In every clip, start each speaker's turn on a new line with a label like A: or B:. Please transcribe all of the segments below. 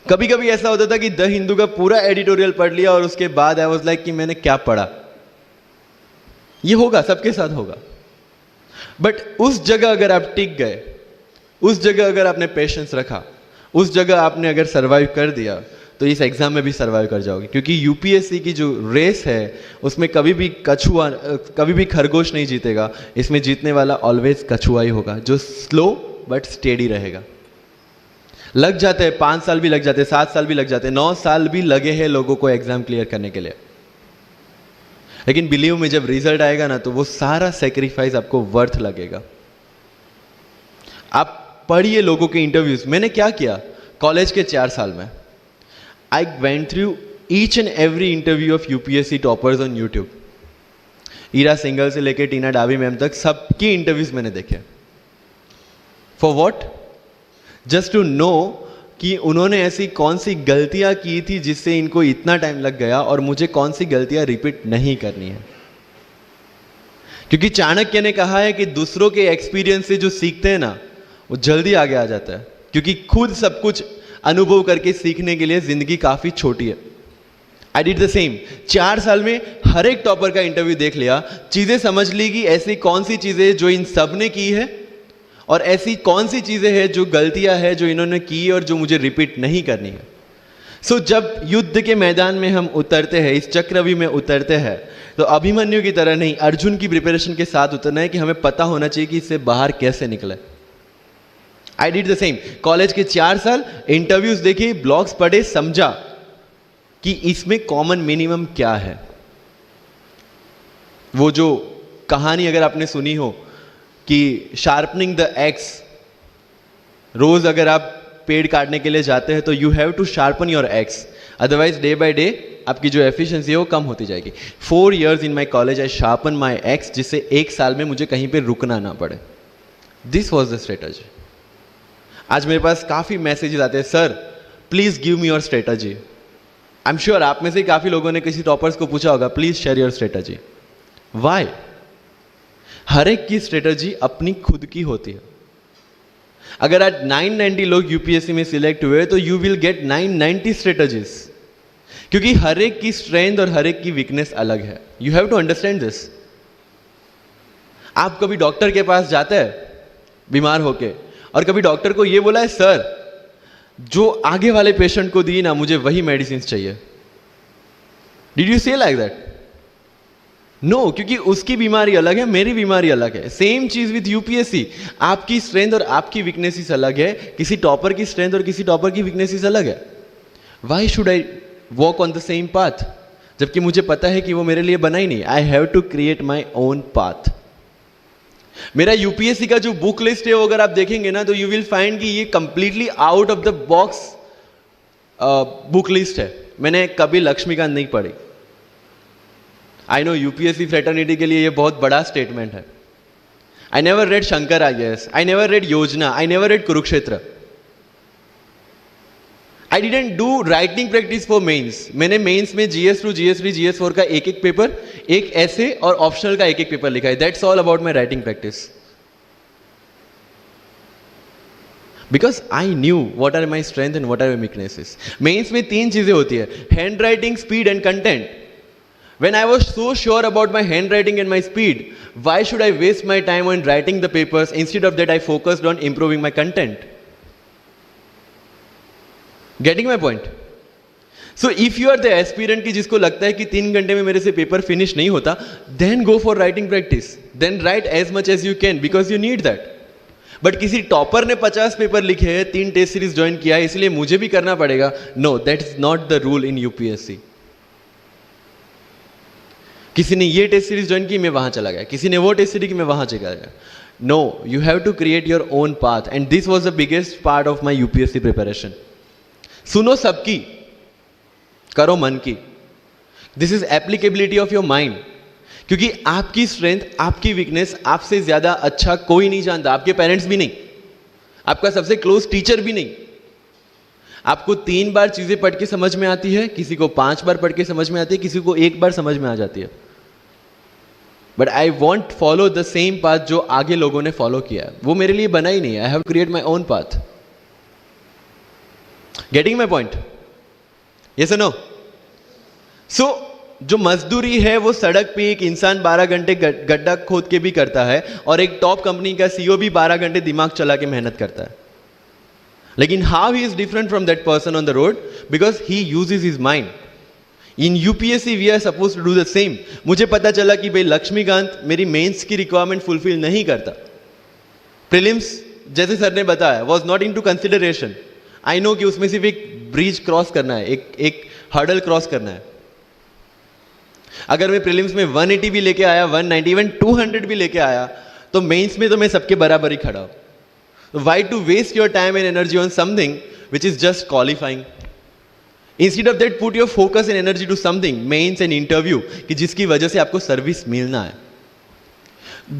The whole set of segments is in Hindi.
A: कभी कभी ऐसा होता था कि द हिंदू का पूरा एडिटोरियल पढ़ लिया और उसके बाद आई वाज लाइक कि मैंने क्या पढ़ा। ये होगा, सबके साथ होगा। बट उस जगह अगर आप टिक गए, उस जगह अगर आपने पेशेंस रखा, उस जगह आपने अगर सरवाइव कर दिया, तो इस एग्जाम में भी सरवाइव कर जाओगे। क्योंकि यूपीएससी की जो रेस है उसमें कभी भी कछुआ, कभी भी खरगोश नहीं जीतेगा। इसमें जीतने वाला ऑलवेज कछुआ ही होगा, जो स्लो बट स्टेडी रहेगा। लग जाते हैं 5 साल भी लग जाते हैं, 7 साल भी लग जाते हैं, 9 साल भी लगे हैं लोगों को एग्जाम क्लियर करने के लिए। लेकिन बिलीव में जब रिजल्ट आएगा ना, तो वो सारा सेक्रीफाइस आपको वर्थ लगेगा। आप पढ़िए लोगों के इंटरव्यूज। मैंने क्या किया कॉलेज के 4 साल में, I went through each and every interview of UPSC toppers on YouTube. Ira Singhal से लेकर टीना डावी मैम तक सबकी इंटरव्यूज मैंने देखे। For what? Just to know कि उन्होंने ऐसी कौन सी गलतियां की थी जिससे इनको इतना टाइम लग गया, और मुझे कौन सी गलतियां रिपीट नहीं करनी है। क्योंकि चाणक्य ने कहा है कि दूसरों के एक्सपीरियंस से जो सीखते हैं ना, वो जल्दी आगे आ जाता है। क्योंकि खुद सब कुछ अनुभव करके सीखने के लिए जिंदगी काफी छोटी है। I did the same. 4 साल में हर एक टॉपर का इंटरव्यू देख लिया, चीजें समझ ली कि ऐसी कौन सी चीजें जो इन सब ने की है, और ऐसी कौन सी चीजें हैं जो गलतियां हैं जो इन्होंने की और जो मुझे रिपीट नहीं करनी है। सो जब युद्ध के मैदान में हम उतरते हैं, इस चक्रव्यूह में उतरते हैं, तो अभिमन्यु की तरह नहीं, अर्जुन की प्रिपरेशन के साथ उतरना है कि हमें पता होना चाहिए कि इससे बाहर कैसे निकले। I did the same. College के 4 साल इंटरव्यूज देखे, ब्लॉग्स पढ़े, समझा कि इसमें कॉमन मिनिमम क्या है। वो जो कहानी अगर आपने सुनी हो कि शार्पनिंग द एक्स, रोज अगर आप पेड़ काटने के लिए जाते हैं तो you have to sharpen your axe, otherwise day by day आपकी जो एफिशिएंसी है वो कम होती जाएगी। 4 years in my college I sharpen my x, जिससे 1 साल में मुझे कहीं पे रुकना ना पड़े। This was the strategy. आज मेरे पास काफी मैसेजेस आते हैं, sir please give me your strategy. I am sure आप में से काफी लोगों ने किसी टॉपर्स को पूछा होगा, please share your strategy. Why? हर एक की स्ट्रेटजी अपनी खुद की होती है। अगर आज 990 लोग यूपीएससी में सिलेक्ट हुए तो यू विल गेट 990 स्ट्रेटजीज, क्योंकि हर एक की स्ट्रेंथ और हर एक की वीकनेस अलग है। You have to understand this. आप कभी डॉक्टर के पास जाते हैं बीमार होके, और कभी डॉक्टर को यह बोला है, सर जो आगे वाले पेशेंट को दी ना, मुझे वही मेडिसिन चाहिए। डिड यू से लाइक दैट? नो, क्योंकि उसकी बीमारी अलग है, मेरी बीमारी अलग है। सेम चीज विथ यूपीएससी। आपकी स्ट्रेंथ और आपकी वीकनेसेस अलग है, किसी टॉपर की स्ट्रेंथ और किसी टॉपर की वीकनेसेस अलग है। Why should I walk on the same path, जबकि मुझे पता है कि वो मेरे लिए बना ही नहीं। I have to create my own path. मेरा यूपीएससी का जो बुक लिस्ट है वो अगर आप देखेंगे ना, तो यू विल फाइंड कि ये completely out of the box book list है। मैंने कभी लक्ष्मीकांत नहीं पढ़ी। आई नो यूपीएससी फ्रेटर्निटी के लिए ये बहुत बड़ा स्टेटमेंट है। I never read Shankar IAS, I never read Yojana, I never read Kurukshetra. I didn't do writing practice for mains. मैंने मेंस में GS2, GS3, GS4 का एक पेपर, एक ऐसे और ऑप्शनल का एक पेपर लिखा है। That's all about my writing practice, because I knew what are my strength and what are my weaknesses. Mains में 3 चीजें होती है, handwriting, speed and content. When I was so sure about my handwriting and my speed, why should I waste my time on writing the papers? Instead of that, I focused on improving my content. Getting my point? So if you are the aspirant की जिसको लगता है कि 3 घंटे में मेरे से पेपर फिनिश नहीं होता, then go for writing practice. Then write as much as you can because you need that. But किसी टॉपर ने 50 पेपर लिखे हैं, 3 टेस्ट सीरीज ज्वाइन किया है, इसलिए मुझे भी करना पड़ेगा। No, that is not the rule in UPSC. किसी ने ये टेस्ट सीरीज ज्वाइन की, मैं वहां चला गया, किसी ने वो टेस्ट सीरीज की, मैं वहां चला गया। No, you have to create your own path, and this was the biggest part of my UPSC preparation. सुनो सबकी, करो मन की। This is applicability of your mind, क्योंकि आपकी स्ट्रेंथ, आपकी वीकनेस आपसे ज्यादा अच्छा कोई नहीं जानता। आपके पेरेंट्स भी नहीं, आपका सबसे क्लोज टीचर भी नहीं। आपको 3 बार चीजें पढ़ के समझ में आती है, किसी को 5 बार पढ़ के समझ में आती है, किसी को 1 बार समझ में आ जाती है। But I want follow the same path जो आगे लोगों ने फॉलो किया है। वो मेरे लिए बना ही नहीं है। I have create my own path. Getting my point? Yes और नो? सो जो मजदूरी है वो सड़क पे एक इंसान 12 घंटे गड्ढा खोद के भी करता है, और एक टॉप कंपनी का सीईओ भी 12 घंटे दिमाग चला के मेहनत करता है. लेकिन how he is different from that person on the road? Because he uses his mind. In UPSC we are suppose to do the same. मुझे पता चला कि भाई लक्ष्मीकांत मेरी मेंस की रिक्वायरमेंट फुलफिल नहीं करता. प्रीलिम्स जैसे सर ने बताया was not into consideration. I know कि उसमें सिर्फ एक ब्रिज क्रॉस करना है, एक हर्डल क्रॉस करना है. अगर मैं प्रीलिम्स में 180 भी लेके आया, 190, इवन 200 भी लेके आया, तो मेंस में तो मैं सबके बराबर ही खड़ा हूं. Why to waste your time and energy on something which is just qualifying? Instead of that put your focus and energy to something, mains and interview, कि जिसकी वजह से आपको सर्विस मिलना है.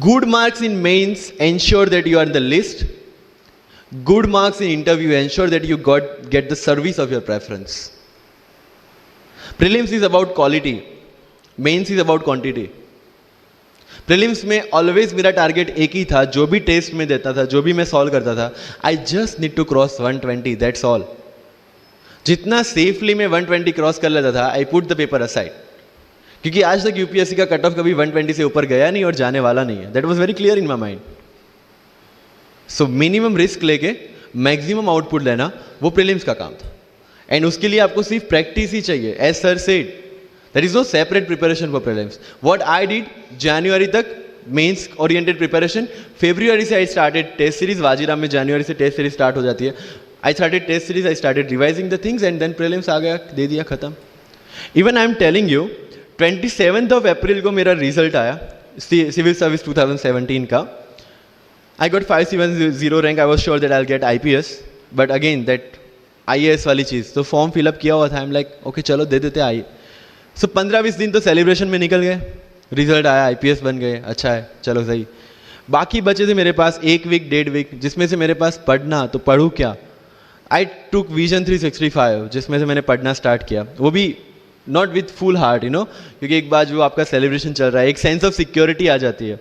A: Good marks in mains ensure that you are in the list. Good marks in interview ensure that you get the service of your preference. Prelims is about quality, mains is about quantity. Prelims में ऑलवेज मेरा टारगेट एक ही था, जो भी टेस्ट में देता था, जो भी मैं सॉल्व करता था, I just need to cross 120, that's all. जितना सेफली मैं 120 क्रॉस कर लेता था, I put the paper aside. क्योंकि आज तक यूपीएससी का कट ऑफ कभी 120 से ऊपर गया नहीं और जाने वाला नहीं है. That was very clear in my mind. So minimum risk लेके मैक्सिमम आउटपुट लेना वो प्रीलिम्स का काम था. एंड उसके लिए आपको सिर्फ प्रैक्टिस ही चाहिए. As sir said, there is no separate preparation for prelims. What I did, January तक मेंस ओरिएंटेड प्रिपरेशन. February से I started test series. Vajiram में January से टेस्ट सीरीज स्टार्ट हो जाती है. I started test series, I started revising the things, and then prelims आ गया, दे दिया, खत्म. Even I am telling you, 27th of April को मेरा रिजल्ट आया सिविल सर्विस 2017 का. I got 570 rank. I was sure that I will get IPS, but again that IAS वाली चीज़. तो फॉर्म फिलअप किया हुआ था. आई एम लाइक ओके चलो दे देते आई. सो 15-20 दिन तो सेलिब्रेशन में निकल गए. रिजल्ट आया, IPS बन गए, अच्छा है, चलो सही. बाकी बचे थे मेरे पास 1 वीक 1.5 वीक, जिसमें से मेरे पास पढ़ना, तो पढ़ूँ क्या? आई टुक विजन 365, जिसमें से मैंने पढ़ना स्टार्ट किया. वो भी not with full heart, you know, क्योंकि एक बार जो आपका सेलिब्रेशन चल रहा है, एक सेंस ऑफ सिक्योरिटी आ जाती है.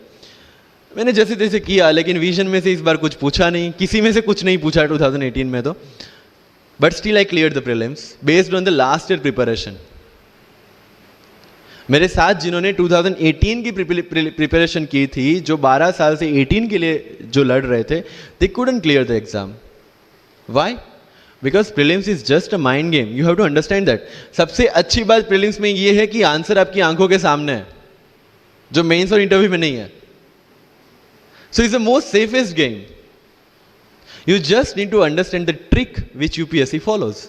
A: मैंने जैसे तैसे किया, लेकिन विजन में से इस बार कुछ पूछा नहीं, किसी में से कुछ नहीं पूछा 2018 में तो. But still I clear the prelims based on the last year preparation. मेरे साथ जिन्होंने 2018 की प्रिपरेशन की थी, जो 12 साल से 18 के लिए जो लड़ रहे थे, they couldn't clear the exam. Why? Because prelims is just a mind game. You have to understand that. सबसे अच्छी बात प्रीलिम्स में ये है कि आंसर आपकी आंखों के सामने है, जो मेंस और इंटरव्यू में नहीं है. So it's the most safest game. You just need to understand the trick which UPSC follows,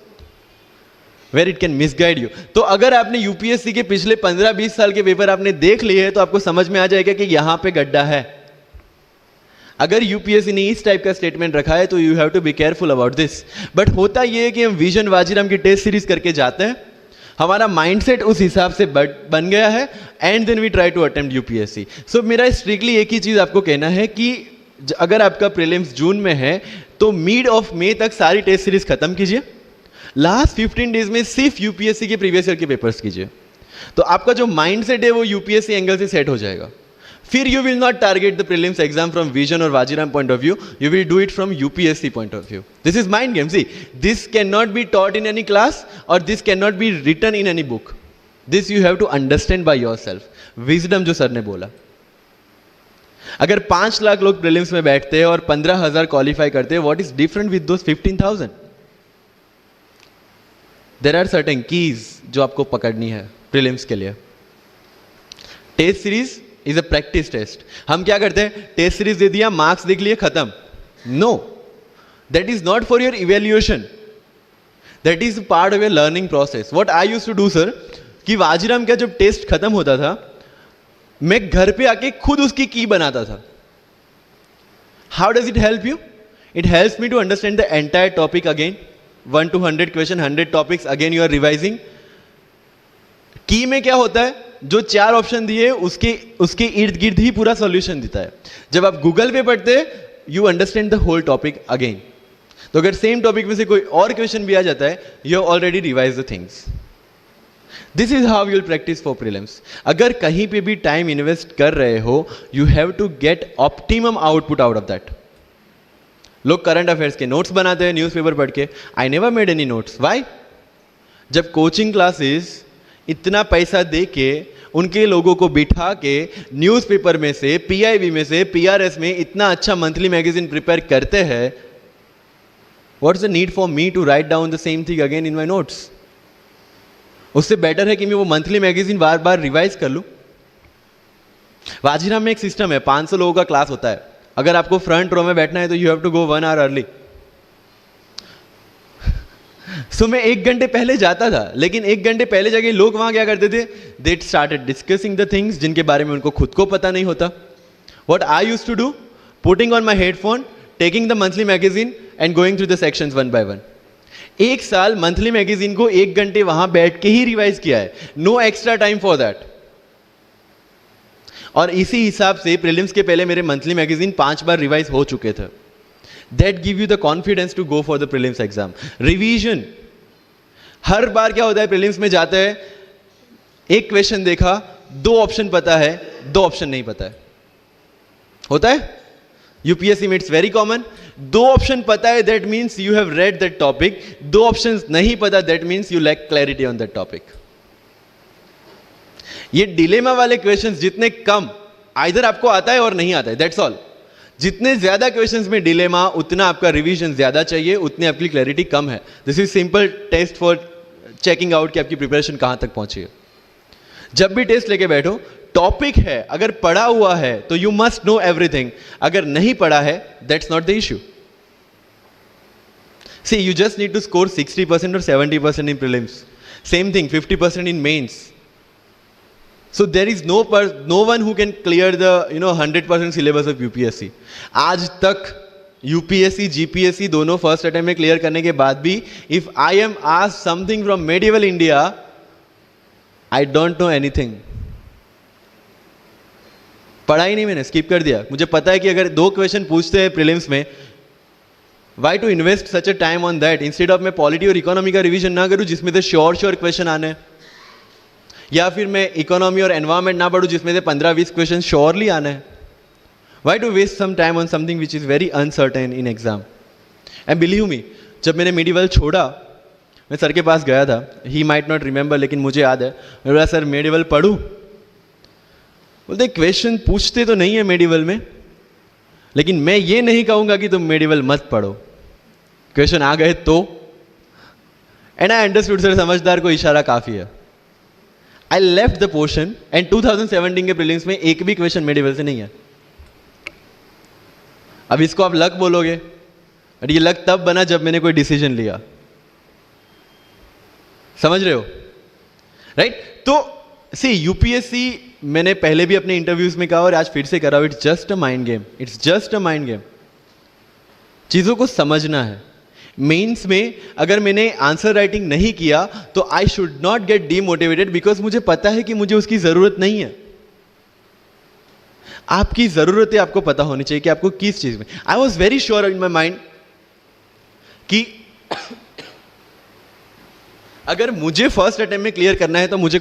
A: where it can misguide you. तो अगर आपने यूपीएससी के पिछले 15-20 साल के पेपर आपने देख लिए हैं, तो आपको समझ में आ जाएगा कि यहां पे गड्ढा है. अगर यूपीएससी ने इस टाइप का स्टेटमेंट रखा है, तो you have to be careful about this. But होता यह है कि हम विजन वाजीराम की टेस्ट सीरीज करके जाते हैं, हमारा माइंडसेट उस हिसाब से बन गया है, and then we try to attempt UPSC. So मेरा स्ट्रिक्टली एक ही चीज आपको कहना है कि अगर आपका प्रीलिम्स जून में है, तो मिड ऑफ मई तक सारी टेस्ट सीरीज खत्म कीजिए. लास्ट 15 डेज में सिर्फ यूपीएससी के प्रीवियस ईयर के पेपर्स कीजिए. तो आपका जो माइंडसेट है वो यूपीएससी एंगल से सेट हो जाएगा. फिर you will not target the prelims exam from Vision और Vajiram point of view, you will do it from UPSC point of view. This is mind game. See, this can not be taught in any class, और this can not be written in any book. This you have to understand by yourself. Wisdom जो सर ने बोला, अगर 5 लाख लोग प्रीलिम्स में बैठते हैं और 15,000 क्वालिफाई करते हैं, what is different with those 15,000? There are certain keys जो आपको पकड़नी है प्रीलिम्स के लिए. Test series is a practice test. हम क्या करते हैं, टेस्ट सीरीज दे दिया, मार्क्स देख लिए, खत्म. No, that is not for your evaluation, that is part of your learning process. What I used to do sir, कि वाजीराम का जब टेस्ट खत्म होता था, मैं घर पे आके खुद उसकी की बनाता था. How does it help you? It helps me to understand the entire topic again. 1 to 100 question, 100 topics, again you are revising. की में क्या होता है, जो 4 ऑप्शन दिए उसके इर्द गिर्द ही पूरा सॉल्यूशन देता है. जब आप गूगल पे पढ़ते हैं, you understand the whole topic again. तो अगर सेम टॉपिक में से कोई और क्वेश्चन भी आ जाता है, you have already revise the things. This is how you'll practice for prelims. अगर कहीं पे भी टाइम इन्वेस्ट कर रहे हो, you have to get optimum output out of that. लोग करंट अफेयर्स के नोट्स बनाते हैं न्यूज़पेपर पढ़ के. I never made any notes. Why? जब कोचिंग क्लासेस इतना पैसा दे के उनके लोगों को बिठा के न्यूज़पेपर में से, पीआईबी में से, पीआरएस में इतना अच्छा मंथली मैगजीन प्रिपेयर करते हैं, what is the need for me to write down the same thing again in my notes? उससे बेटर है कि मैं वो मंथली मैगजीन बार बार रिवाइज कर लूं. वाजीराम में एक सिस्टम है, 500 लोगों का क्लास होता है. अगर आपको फ्रंट रो में बैठना है तो you have to go 1 hour early. So मैं 1 घंटे पहले जाता था, लेकिन 1 घंटे पहले जाके लोग वहां क्या करते थे? They started discussing the things जिनके बारे में उनको खुद को पता नहीं होता. What I used to do? Putting on my headphone, taking the monthly magazine and going through the sections one by one. 1 साल मंथली मैगजीन को 1 घंटे वहां बैठ के ही रिवाइज किया है. No extra time for that. और इसी हिसाब से प्रीलिम्स के पहले मेरे मंथली मैगजीन 5 बार रिवाइज हो चुके थे. That give you the confidence to go for the prelims exam. Revision. हर बार क्या होता है प्रीलिम्स में जाते हैं, एक क्वेश्चन देखा, 2 ऑप्शन पता है, 2 ऑप्शन नहीं पता है. होता है यूपीएससी में, इट्स वेरी कॉमन. 2 ऑप्शन पता है, that means you have read that topic. 2 option नहीं पता, that means you lack clarity on that topic. ये डिलेमा वाले क्वेश्चंस जितने कम, आइदर आपको आता है और नहीं आता है, दैट्स ऑल. जितने ज्यादा क्वेश्चंस में डिलेमा, उतना आपका रिवीजन ज्यादा चाहिए, उतनी आपकी क्लैरिटी कम है. This is simple test for checking out कि आपकी प्रिपरेशन कहां तक पहुंची है. जब भी टेस्ट लेके बैठो, टॉपिक है, अगर पढ़ा हुआ है तो यू मस्ट नो एवरीथिंग. अगर नहीं पढ़ा है, that's not the issue. See, you just need to score 60% or 70% in prelims. Same thing, 50% in mains. So there is no one who can clear the 100% syllabus of UPSC. आज तक UPSC, GPSC दोनों फर्स्ट अटेम्प्ट में क्लियर करने के बाद भी, if I am asked something from medieval India, I don't know anything. पढ़ा ही नहीं, मैंने स्किप कर दिया. मुझे पता है कि अगर 2 क्वेश्चन पूछते हैं प्रीलिम्स में, why to invest such a time on that? Instead of मैं पॉलिटी और इकोनॉमी का रिवीजन ना करूं जिसमें से श्योर क्वेश्चन आने हैं, या फिर मैं इकोनॉमी और एनवायरमेंट ना पढ़ूं जिसमें से 15-20 क्वेश्चन श्योरली आना है. Why to waste some time on something which is very uncertain in exam? And believe me, जब मैंने मेडिवल छोड़ा, मैं सर के पास गया था. ही माइट नॉट रिमेंबर, लेकिन मुझे याद है. मैं बोला, सर मेडिवल पढ़ूं? बोलते क्वेश्चन पूछते तो नहीं है मेडिवल में, लेकिन मैं ये नहीं कहूंगा कि तुम मेडिवल मत पढ़ो. क्वेश्चन आ गए तो. एंड आई अंडरस्टूड, सर समझदार को इशारा काफी है. I left the portion and 2017 के प्रीलिम्स में एक भी क्वेश्चन मेडिवल से नहीं है. अब इसको आप लक बोलोगे, बट ये लक तब बना जब मैंने कोई डिसीजन लिया. समझ रहे हो? राइट? तो सी, यूपीएससी मैंने पहले भी अपने इंटरव्यूज में कहा और आज फिर से करा, it's just a mind game. It's just a mind game. चीजों को समझना है. मेंस में अगर मैंने आंसर राइटिंग नहीं किया तो I should not gate demotivated, because मुझे पता है कि मुझे उसकी जरूरत नहीं है. आपकी जरूरतें आपको पता होनी चाहिए कि आपको किस चीज में. I was very sure in my mind कि अगर मुझे फर्स्ट अटेम्प्ट में क्लियर करना है तो मुझे